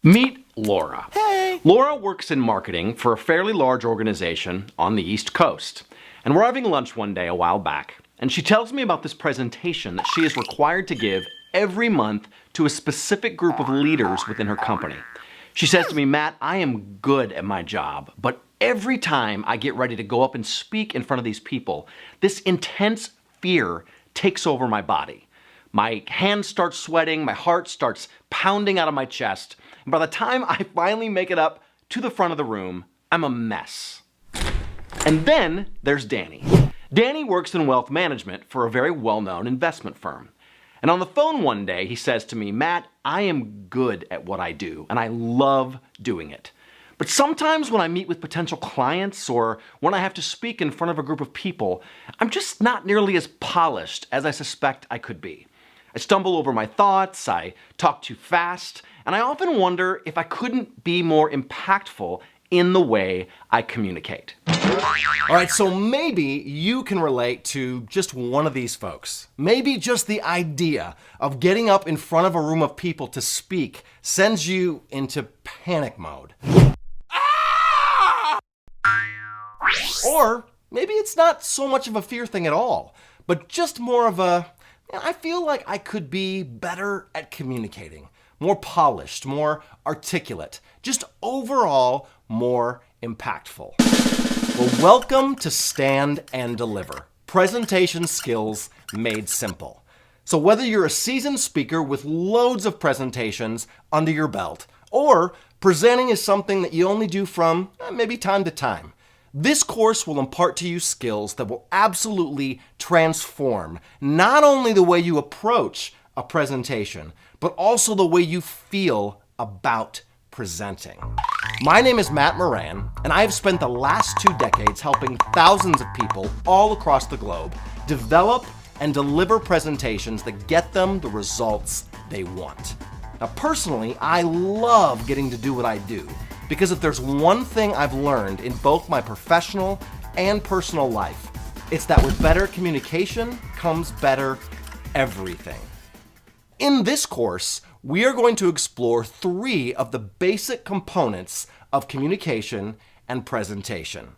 Meet Laura. Hey! Laura works in marketing for a fairly large organization on the East Coast. And we're having lunch one day a while back, and she tells me about this presentation that she is required to give every month to a specific group of leaders within her company. She says to me, Matt, I am good at my job, but every time I get ready to go up and speak in front of these people, this intense fear takes over my body. My hands start sweating, my heart starts pounding out of my chest, and by the time I finally make it up to the front of the room, I'm a mess. And then there's Danny. Danny works in wealth management for a very well-known investment firm. And on the phone one day, he says to me, Matt, I am good at what I do, and I love doing it. But sometimes when I meet with potential clients or when I have to speak in front of a group of people, I'm just not nearly as polished as I suspect I could be. I stumble over my thoughts, I talk too fast, and I often wonder if I couldn't be more impactful in the way I communicate. All right, so maybe you can relate to just one of these folks. Maybe just the idea of getting up in front of a room of people to speak sends you into panic mode. Or maybe it's not so much of a fear thing at all, but just more of a, I feel like I could be better at communicating, more polished, more articulate, just overall more impactful. Well, welcome to Stand and Deliver, presentation skills made simple. So whether you're a seasoned speaker with loads of presentations under your belt, or presenting is something that you only do from maybe time to time, this course will impart to you skills that will absolutely transform not only the way you approach a presentation, but also the way you feel about presenting. My name is Matt Moran, and I have spent the last 2 decades helping thousands of people all across the globe develop and deliver presentations that get them the results they want. Now, personally, I love getting to do what I do, because if there's one thing I've learned in both my professional and personal life, it's that with better communication comes better everything. In this course, we are going to explore 3 of the basic components of communication and presentation.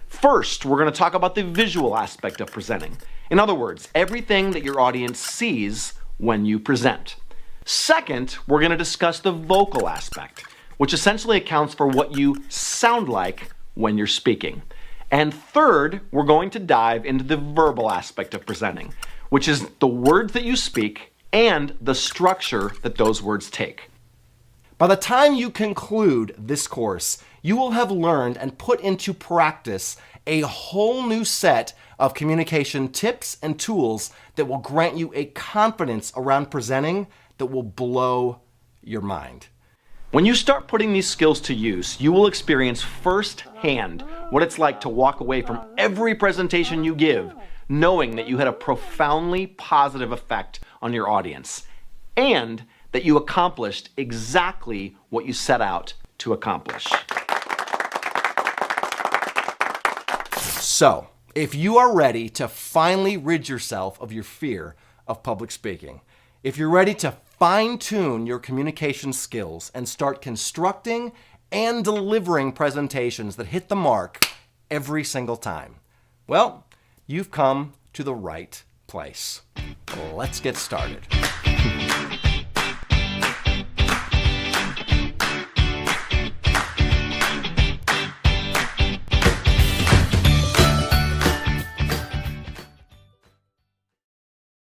First, we're going to talk about the visual aspect of presenting. In other words, everything that your audience sees when you present. Second, we're going to discuss the vocal aspect, which essentially accounts for what you sound like when you're speaking. And third, we're going to dive into the verbal aspect of presenting, which is the words that you speak and the structure that those words take. By the time you conclude this course, you will have learned and put into practice a whole new set of communication tips and tools that will grant you a confidence around presenting that will blow your mind. When you start putting these skills to use, you will experience firsthand what it's like to walk away from every presentation you give, knowing that you had a profoundly positive effect on your audience, and that you accomplished exactly what you set out to accomplish. So, if you are ready to finally rid yourself of your fear of public speaking, if you're ready to fine-tune your communication skills and start constructing and delivering presentations that hit the mark every single time, well, you've come to the right place. Let's get started.